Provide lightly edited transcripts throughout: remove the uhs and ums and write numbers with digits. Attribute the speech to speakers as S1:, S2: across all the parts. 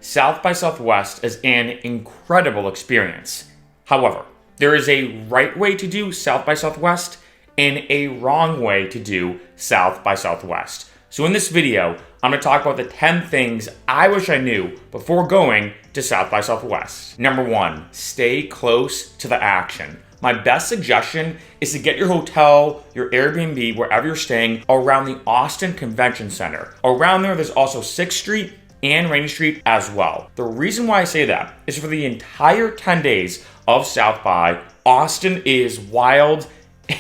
S1: South by Southwest is an incredible experience. However, there is a right way to do South by Southwest and a wrong way to do South by Southwest. So in this video, I'm going to talk about the 10 things I wish I knew before going to South by Southwest. Number 1, stay close to the action. My best suggestion is to get your hotel, your Airbnb, wherever you're staying, around the Austin Convention Center. Around there's also 6th Street and Rainy Street as well. The reason why I say that is for the entire 10 days of South by, Austin is wild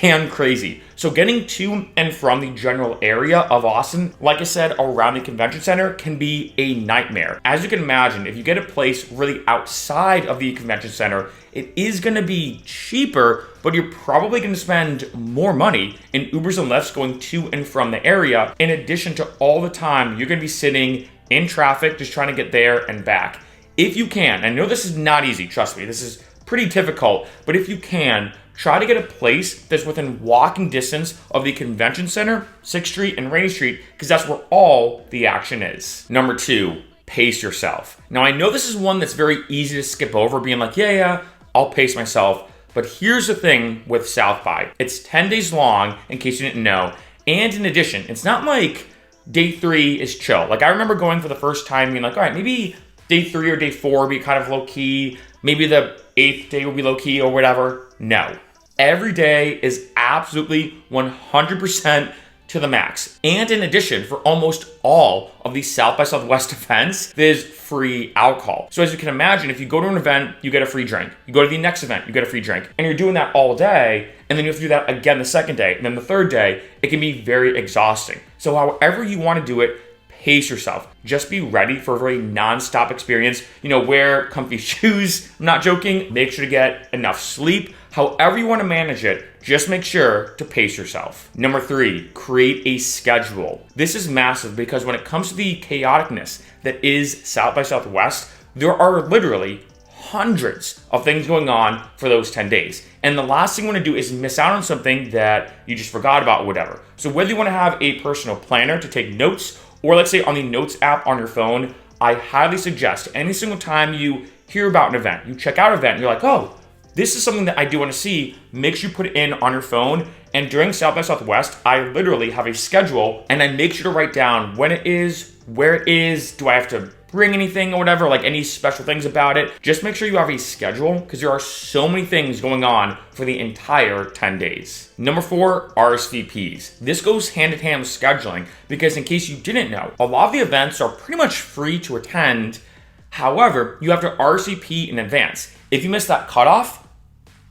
S1: and crazy. So getting to and from the general area of Austin, like I said, around the convention center can be a nightmare. As you can imagine, if you get a place really outside of the convention center, it is gonna be cheaper, but you're probably gonna spend more money in Ubers and Lyfts going to and from the area, in addition to all the time you're gonna be sitting in traffic just trying to get there and back. If you can, I know this is not easy, trust me, this is pretty difficult, but if you can, try to get a place that's within walking distance of the convention center, 6th Street and Rainy Street, because that's where all the action is. Number 2, pace yourself. Now I know this is one that's very easy to skip over, being like, yeah, I'll pace myself. But here's the thing with South by. It's 10 days long, in case you didn't know. And in addition, it's not like day 3 is chill. Like I remember going for the first time being like, all right, maybe day 3 or day 4 will be kind of low key. Maybe the 8th day will be low key or whatever. No. Every day is absolutely 100% to the max. And in addition, for almost all of these South by Southwest events, there's free alcohol. So as you can imagine, if you go to an event, you get a free drink. You go to the next event, you get a free drink. And you're doing that all day, and then you have to do that again the second day, and then the third day. It can be very exhausting. So however you want to do it, pace yourself. Just be ready for a very non-stop experience. Wear comfy shoes. I'm not joking. Make sure to get enough sleep. However you want to manage it, just make sure to pace yourself. Number 3, create a schedule. This is massive because when it comes to the chaoticness that is South by Southwest, there are literally hundreds of things going on for those 10 days. And the last thing you want to do is miss out on something that you just forgot about, whatever. So whether you want to have a personal planner to take notes, or let's say on the Notes app on your phone, I highly suggest any single time you hear about an event, you check out an event, and you're like, oh, this is something that I do want to see, make sure you put it in on your phone. And during South by Southwest, I literally have a schedule and I make sure to write down when it is, where it is, do I have to bring anything or whatever, like any special things about it. Just make sure you have a schedule because there are so many things going on for the entire 10 days. Number 4, RSVPs. This goes hand in hand with scheduling because in case you didn't know, a lot of the events are pretty much free to attend. However, you have to RSVP in advance. If you miss that cutoff,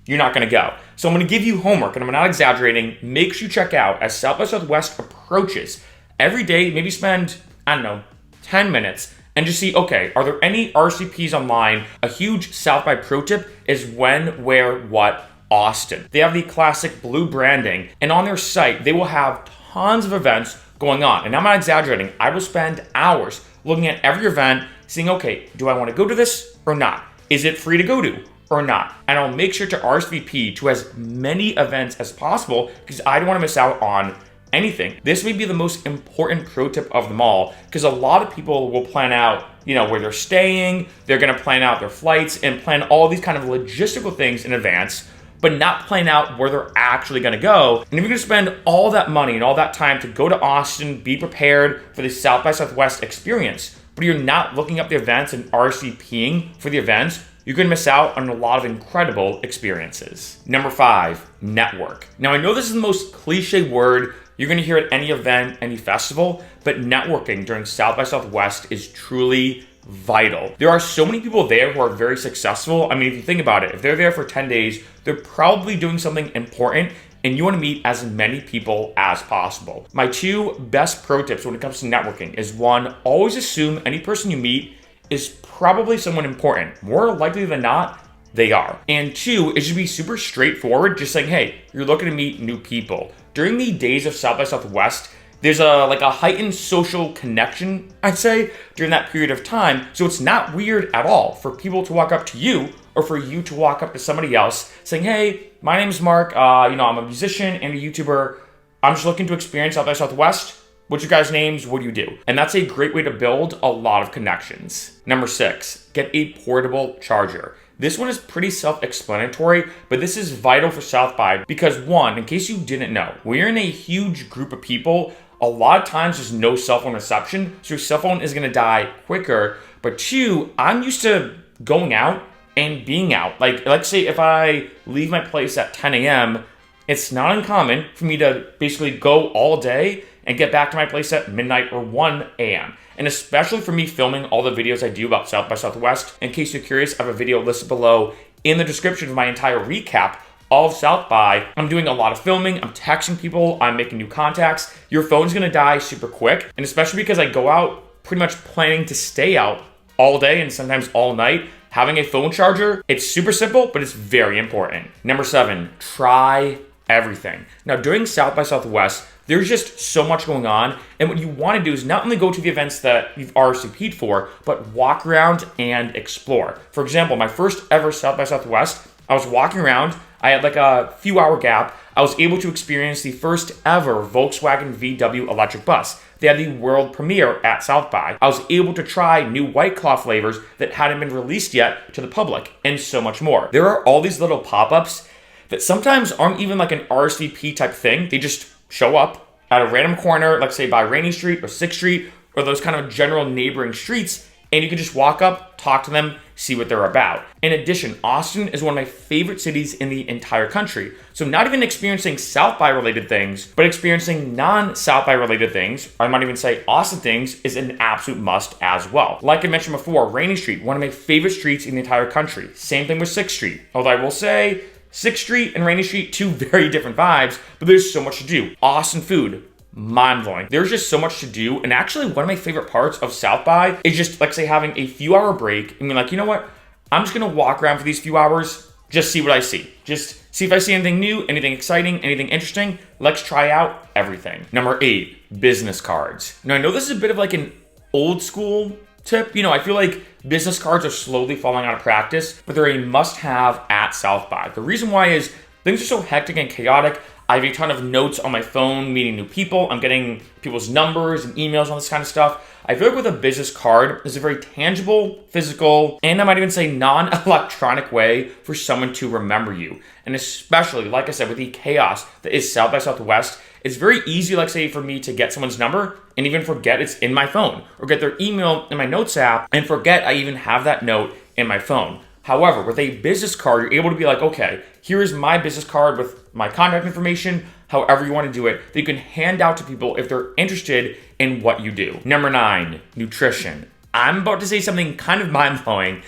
S1: you're not going to go. So I'm going to give you homework, and I'm not exaggerating. Make sure you check out as South by Southwest approaches. Every day, maybe spend, 10 minutes and just see, okay, are there any RSVPs online? A huge South by pro tip is when, where, what, Austin. They have the classic blue branding, and on their site, they will have tons of events going on. And I'm not exaggerating. I will spend hours looking at every event, seeing, okay, do I want to go to this or not? Is it free to go to or not? And I'll make sure to RSVP to as many events as possible because I don't want to miss out on anything. This may be the most important pro tip of them all because a lot of people will plan out, where they're staying, they're going to plan out their flights and plan all these kind of logistical things in advance, but not plan out where they're actually going to go. And if you're going to spend all that money and all that time to go to Austin, be prepared for the South by Southwest experience, but you're not looking up the events and RSVPing for the events, you're going to miss out on a lot of incredible experiences. Number 5, network. Now, I know this is the most cliche word you're going to hear at any event, any festival, but networking during South by Southwest is truly vital. There are so many people there who are very successful. I mean, if you think about it, if they're there for 10 days, they're probably doing something important and you want to meet as many people as possible. My 2 best pro tips when it comes to networking is 1, always assume any person you meet is probably someone important. More likely than not, they are. And 2, it should be super straightforward, just saying, hey, you're looking to meet new people. During the days of South by Southwest, there's a heightened social connection, I'd say, during that period of time. So it's not weird at all for people to walk up to you or for you to walk up to somebody else saying, hey, my name's Mark, I'm a musician and a YouTuber. I'm just looking to experience South by Southwest. What's your guys' names? What do you do? And that's a great way to build a lot of connections. Number 6, get a portable charger. This one is pretty self-explanatory, but this is vital for South by because 1, in case you didn't know, when you're in a huge group of people, a lot of times there's no cell phone reception, so your cell phone is gonna die quicker. But 2, I'm used to going out and being out. Like, let's say if I leave my place at 10 a.m., it's not uncommon for me to basically go all day and get back to my place at midnight or 1 a.m. And especially for me filming all the videos I do about South by Southwest, in case you're curious, I have a video listed below in the description of my entire recap of South by. I'm doing a lot of filming, I'm texting people, I'm making new contacts. Your phone's gonna die super quick, and especially because I go out pretty much planning to stay out all day and sometimes all night, having a phone charger, it's super simple, but it's very important. Number 7, try everything. Now, during South by Southwest, there's just so much going on, and what you want to do is not only go to the events that you've RSVP'd for, but walk around and explore. For example, my first ever South by Southwest, I was walking around, I had like a few hour gap, I was able to experience the first ever Volkswagen VW electric bus. They had the world premiere at South by. I was able to try new White Claw flavors that hadn't been released yet to the public, and so much more. There are all these little pop-ups that sometimes aren't even like an RSVP type thing. They just show up at a random corner, like say by Rainy Street or 6th Street, or those kind of general neighboring streets, and you can just walk up, talk to them, see what they're about. In addition, Austin is one of my favorite cities in the entire country. So not even experiencing South by related things, but experiencing non-South by related things, or I might even say Austin things, is an absolute must as well. Like I mentioned before, Rainy Street, one of my favorite streets in the entire country. Same thing with 6th Street. Although I will say, 6th Street and Rainy Street, 2 very different vibes, but there's so much to do. Austin food, mind-blowing. There's just so much to do, and actually one of my favorite parts of South by is just, like say, having a few hour break and being like, you know what, I'm just gonna walk around for these few hours, just see what I see. Just see if I see anything new, anything exciting, anything interesting. Let's try out everything. Number 8, business cards. Now I know this is a bit of like an old school tip. You know, I feel like business cards are slowly falling out of practice, but they're a must-have at South by. The reason why is things are so hectic and chaotic. I have a ton of notes on my phone, meeting new people. I'm getting people's numbers and emails on this kind of stuff. I feel like with a business card, there's a very tangible, physical, and I might even say non-electronic way for someone to remember you. And especially, like I said, with the chaos that is South by Southwest, it's very easy, like say, for me to get someone's number and even forget it's in my phone, or get their email in my notes app and forget I even have that note in my phone. However, with a business card, you're able to be like, okay, here is my business card with my contact information, however you want to do it, that you can hand out to people if they're interested in what you do. Number 9, nutrition. I'm about to say something kind of mind-blowing,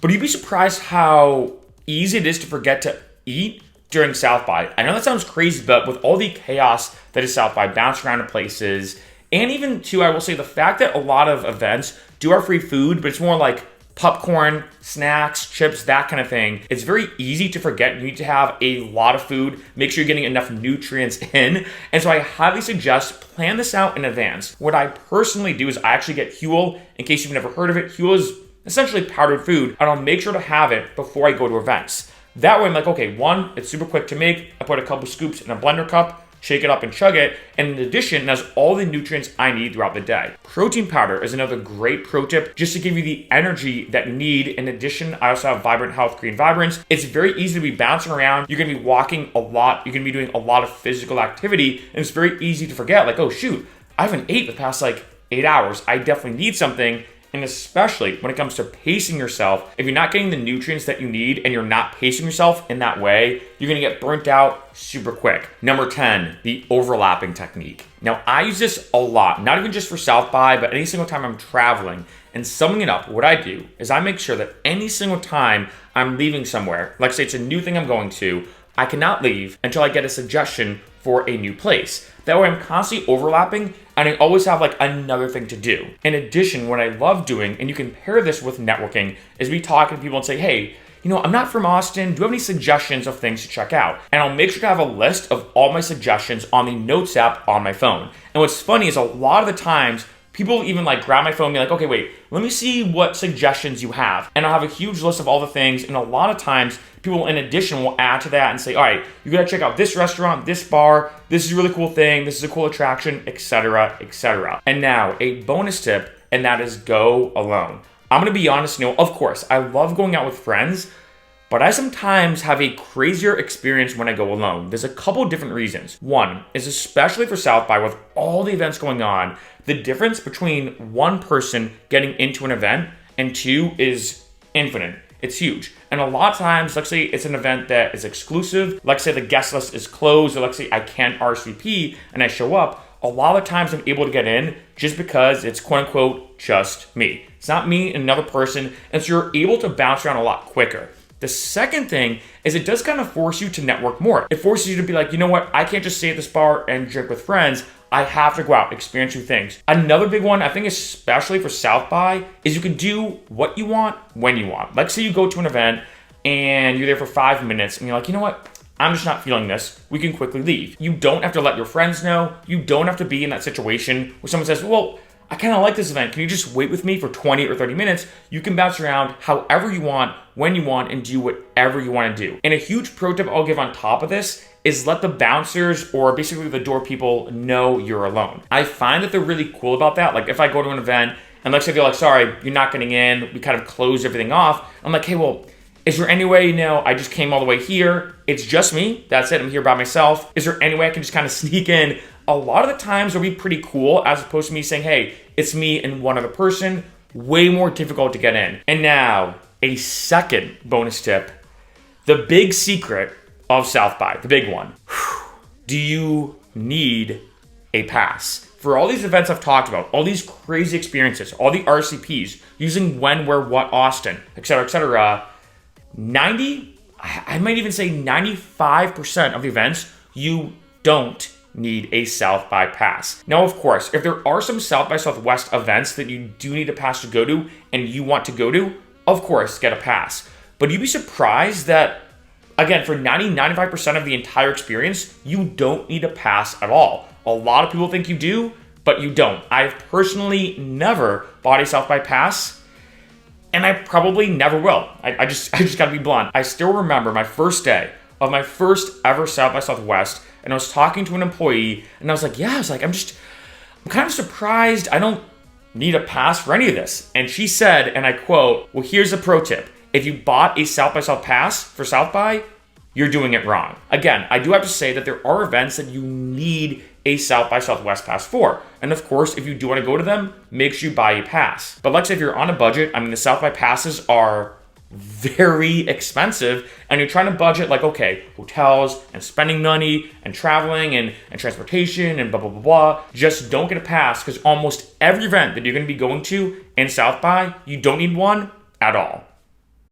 S1: but you'd be surprised how easy it is to forget to eat during South by. I know that sounds crazy, but with all the chaos that is South by, bouncing around to places, and even too, I will say the fact that a lot of events do have free food, but it's more like popcorn, snacks, chips, that kind of thing. It's very easy to forget. You need to have a lot of food, make sure you're getting enough nutrients in. And so I highly suggest plan this out in advance. What I personally do is I actually get Huel. In case you've never heard of it, Huel is essentially powdered food, and I'll make sure to have it before I go to events. That way I'm like, okay, 1, it's super quick to make. I put a couple scoops in a blender cup, shake it up and chug it, and in addition, it has all the nutrients I need throughout the day. Protein powder is another great pro tip just to give you the energy that you need. In addition, I also have Vibrant Health Green Vibrance. It's very easy to be bouncing around. You're gonna be walking a lot. You're gonna be doing a lot of physical activity, and it's very easy to forget, like, oh shoot, I haven't ate the past like 8 hours. I definitely need something. And especially when it comes to pacing yourself, if you're not getting the nutrients that you need and you're not pacing yourself in that way, you're gonna get burnt out super quick. Number 10, the overlapping technique. Now, I use this a lot, not even just for South by, but any single time I'm traveling. And summing it up, what I do is I make sure that any single time I'm leaving somewhere, like say it's a new thing I'm going to, I cannot leave until I get a suggestion for a new place. That way I'm constantly overlapping and I always have like another thing to do. In addition, what I love doing, and you can pair this with networking, is we talk to people and say, hey, you know, I'm not from Austin. Do you have any suggestions of things to check out? And I'll make sure to have a list of all my suggestions on the Notes app on my phone. And what's funny is a lot of the times, People even like grab my phone and be like, okay, wait, let me see what suggestions you have. And I'll have a huge list of all the things. And a lot of times people in addition will add to that and say, all right, you gotta check out this restaurant, this bar, this is a really cool thing, this is a cool attraction, etc., etc. And now a bonus tip, and that is go alone. I'm gonna be honest, of course, I love going out with friends, but I sometimes have a crazier experience when I go alone. There's a couple different reasons. One is especially for South by with all the events going on, the difference between one person getting into an event and two is infinite. It's huge. And a lot of times, let's say it's an event that is exclusive. Let's say the guest list is closed, or let's say I can't RSVP and I show up. A lot of times I'm able to get in just because it's quote unquote just me. It's not me and another person. And so you're able to bounce around a lot quicker. The second thing is it does kind of force you to network more. It forces you to be like, you know what? I can't just stay at this bar and drink with friends. I have to go out, experience new things. Another big one, I think especially for South by, is you can do what you want when you want. Like say you go to an event and you're there for 5 minutes and you're like, you know what? I'm just not feeling this. We can quickly leave. You don't have to let your friends know. You don't have to be in that situation where someone says, well, I kind of like this event. Can you just wait with me for 20 or 30 minutes? You can bounce around however you want, when you want, and do whatever you want to do. And a huge pro tip I'll give on top of this is let the bouncers or basically the door people know you're alone. I find that they're really cool about that. Like if I go to an event and let's say they're like, sorry, you're not getting in. We kind of closed everything off. I'm like, hey, well, is there any way, I just came all the way here. It's just me. That's it. I'm here by myself. Is there any way I can just kind of sneak in? A lot of the times it'll be pretty cool as opposed to me saying, hey, it's me and one other person. Way more difficult to get in. And now a second bonus tip, the big secret of South by, the big one. Do you need a pass? For all these events I've talked about, all these crazy experiences, all the RCPs, using when, where, what, Austin, etc., 90, I might even say 95% of the events, you don't need a South by pass. Now, of course, if there are some South by Southwest events that you do need a pass to go to and you want to go to, of course, get a pass. But you'd be surprised that, again, for 95% of the entire experience, you don't need a pass at all. A lot of people think you do, but you don't. I've personally never bought a South by pass, and I probably never will. I just gotta be blunt. I still remember my first day of my first ever South by Southwest, and I was talking to an employee, and I was like, I'm kind of surprised I don't need a pass for any of this. And she said, and I quote, well, here's a pro tip. If you bought a South by South pass for South by, you're doing it wrong. Again, I do have to say that there are events that you need a South by Southwest pass for. And of course, if you do want to go to them, make sure you buy a pass. But let's say if you're on a budget, the South by passes are very expensive and you're trying to budget like, okay, hotels and spending money and traveling and transportation and blah, blah, blah, blah. Just don't get a pass because almost every event that you're going to be going to in South by, you don't need one at all.